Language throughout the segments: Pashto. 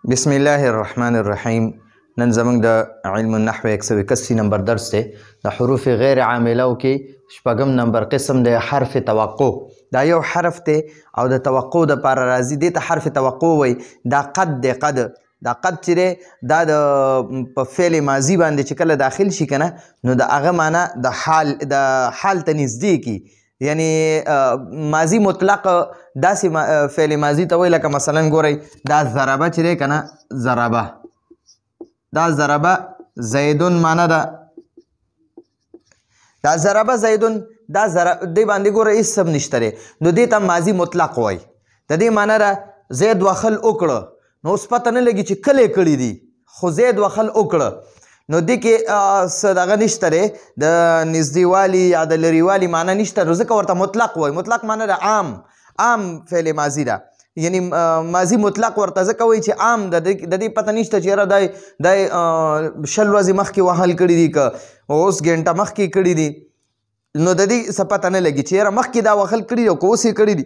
بسم الله الرحمن الرحیم. نن زموږ د علم النحو 181 نمبر درس دی. د حروف غیر عاملو کې شپږم نمبر قسم دی حرف توقع. دا یو حرف دی او د توقع د پاره راځي، دې ته حرف توقع وایي. دا قد دی، قد دا قد چې دی دا د په فعل ماضي باندې چې کله داخل شي که نه، نو د هغه معنا د حال ته نږدې کی. یعنی ماضی مطلق داسې فعل ماضی ته وایي، لکه مثلا ګورئ دا ضربه چې دی که نه، ضربه دا ضربه زیدون معنا ده. دا ضربه زیدون دا دې باندې ګوره هېڅ هم نشته دی، نو دې ته ماضي مطلق وایي. د دې معنا ده زید وخل وکړه، نو اوس پته نه لګي چې کله یې کړي دي، خو زید وخل وکړه. نو دې کې څه دغه نشته دی، د نږدېوالي یا د لرېوالي معنا نشته، نو ځکه ورته مطلق وایي. مطلق معنا د عام فعل ماضي ده، یعنی ماضي مطلق ورته ځکه وایي چې عام د دې پته نشته چې یاره دی 20 ورځې مخکې وهل کړي دي که اوس ګنټه مخکې کړي دي، نو د دې څه پته نه لګي چې یاره مخکې دا وهل کړي دي او که اوس یې کړي دي،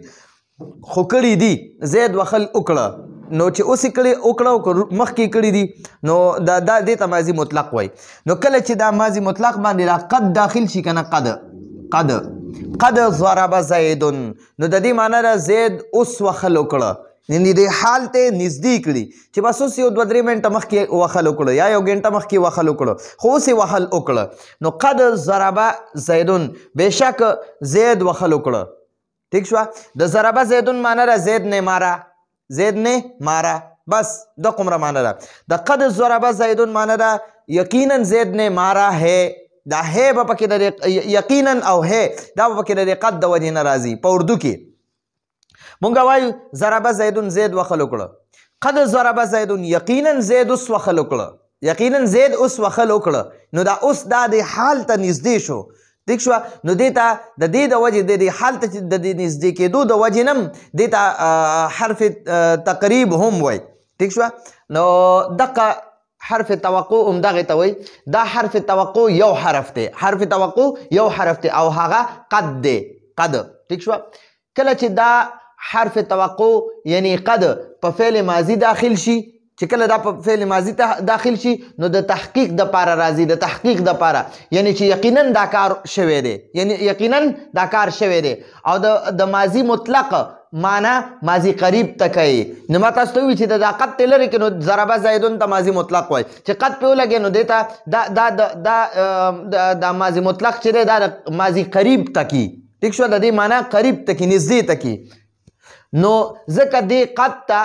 خو کړي دي زید وهل وکړه. نو چې اوس یې کړي وکړه او که مخکې کړي دي، نو دا دې ته ماضي مطلق وایي. نو کله چې دا ماضي مطلق باندې دا قد داخل شي که نه، قد ضرب زیدون، نو د دې معنا ده زید اوس وخل وکړه، یعنې د حال ته نږدې کړي چې بس اوس یو 2-3 منټه مخکې وخل وکړه یا یو ګنټه مخکې وخل وکړه، خو اوس یې وخل وکړه. نو قد ضرب زیدون، بېشک زید وخل وکړه. ٹھیک شوه. د ضربه زیدون معنا ده زید نه مارا، زید نه مارا، بس د قمره معنا ده. د قد ضرب زیدون معنا ده یقینا زید نه مارا ہے. دا ہے به پکې د یقینا او ہے دا به پکې د قد د وجې نه راځي. په اردو کې مونږ وایو ضرب زیدون زید وخل وکړه، قد ضرب زیدون یقینا زید اوس وخل وکړه، یقینا زید اوس وخل وکړه. نو دا اوس دا د حال ته نږدې شو. ٹھیک شوه. نو دې ته د دې د وجې د حال ته د دې نږدې کېدو د وجې نه دې ته حرف تقریب هم وایي. ٹھیک شوه. نو دقه حرف توقع هم دغې ته وایي. دا حرف توقع یو حرف دی، حرف توقع یو حرف دی او هغه قد دی، قد. ٹھیک شوه. کله چې دا حرف توقع یعنی قد په فعل ماضي داخل شي، چې کله دا په فعل ماضي داخل شي، نو د تحقیق د پاره راځي، د تحقیق د پاره، یعنی چې یقینا دا کار شوی دی، یعنی یقینا دا کار شوی دی. او د ماضي مطلق معنا ماضي قریب ته کوي. نو ما تاسو ته ووایي چې دا قد ته لرې کړي، نو ضربه زیدون ته ماضي مطلق وایي. چې قد پې ولګي نو دې ته دا ماضي مطلق چې دی دا د ماضي قریب ته کي. ٹھیک شوه. د دې معنا قریب ته کي، نږدې ته کي. نو ځکه دې قد ته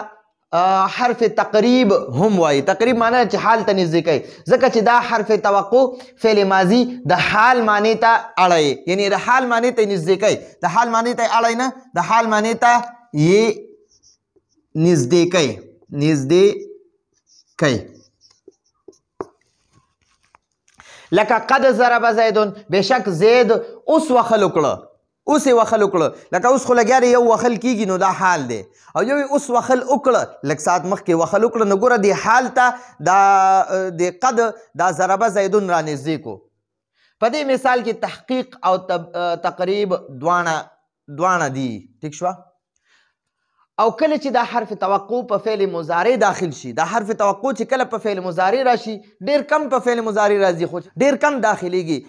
حرف تقریب هم وایي. تقریب معنی چې حال ته نږدې کوي، ځکه چې دا حرف توقع فعل ماضي د حال معنی ته اړوي، یعنی د حال معنی ته نږدې کوي. د حال معنی ته اړوي نه، د حال معنی ته یې نږدې کوي، نږدې کوي. لکه قد ضرب زیدون، بېشک زید اوس وخل وکړه، اوس یې وخل وکړه. لکه اوس خو لګیا دی یو وخل کېږي، نو دا حال دی. او یو یې اوس وخل وکړه، لږ ساعت مخکې وخل وکړه، نو ګوره دې حال ته دا د قد دا ضربه زیدون را نږدې کو. په دې مثال کې تحقیق او تقریب دواړه دي. ٹھیک شوه. او کله چې دا حرف توقع په فعل مضارع داخل شي، دا حرف توقع چې کله په فعل مضارع راشي، ډیر کم په فعل مضارع راځي، خو ډیر کم داخليږي.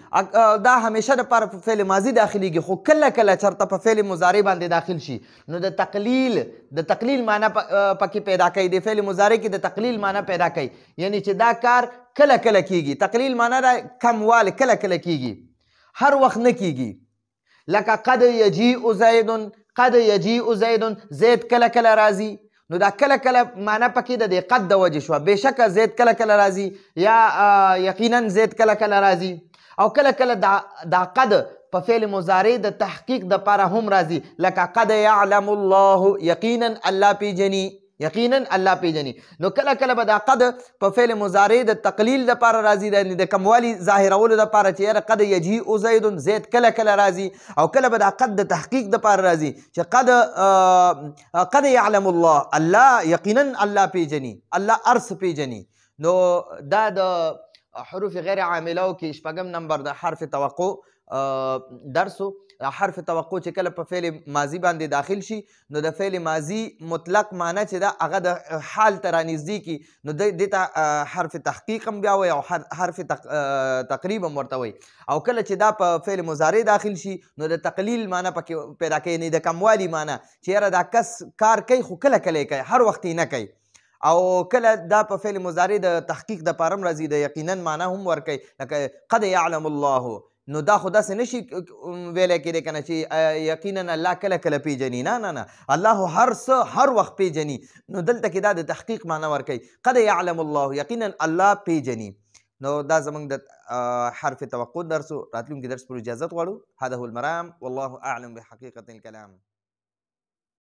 دا همیشه د پر فعل ماضي داخليږي، خو کله کله چرته په فعل مضارع باندې داخل شي، نو د تقلیل معنی پکې پیدا کوي. د فعل مضارع کې د تقلیل معنی پیدا کوي، یعنی چې دا کار کله کله کیږي. تقلیل معنی دا کمواله کله کله کیږي، هر وخت نه کیږي. لکه قد یجیء زیدون، قد یجیء زیدون، زید کله کله راځي. نو دا کله کله معنا پکې د قد د وجې شوه. بېشکه زید کله کله راځي، یا یقینا زید کله کله راځي. او کله کله دا قد په فعل مضارع د تحقیق د پاره هم راځي، لکه قد یعلم الله، یقینا الله پیژني، یقینا الله پیژني. نو کله کله به دا قد په فعل مضارع د تقلیل د پاره راځي، د کموالي ظاهرولو د پاره چې یاره قد یجیء زیدون، زید کله کله راځي. او کله به دا قد د تحقیق د پاره راځي چې قد یعلم الله، الله یقینا الله پیژني، الله ارس پیژني. نو دا د حروف غیر عاملو کې شپږم نمبر د حرف توقع درسو. حرف توقع چې کله په فعل ماضي باندې داخل شي نو د فعل ماضي مطلق معنی چې ده هغه د حال ته رانږدې کي نو دې ته حرف تحقیق هم بیا وایي او حرف تقریب هم ورته وایي او کله چې دا په فعل مضارع داخل شي نو د تقلیل معنی پکې پیدا کوي یعنې د کموالي معنی چې یاره دا کس کار کوي خو کله کله یې کوي هر وخت یې نه کوي او کله دا په فعل مضارع د تحقیق د پاره هم راځي د یقینا معنی هم ورکوي لکه قد یعلم الله نو دا خو داسې نشي ویلی کېدی که نه چې یقینا الله کله کله پیژني نه الله هر څه هر وخت پیژني نو دلته کې دا د تحقیق معنی ورکوي قد یعلم الله یقینا الله پیژني نو دا زموږ د حرف توقع درس راتلونکي درس پر اجازت غواړو هذا هو المرام والله اعلم بحقیقة الكلام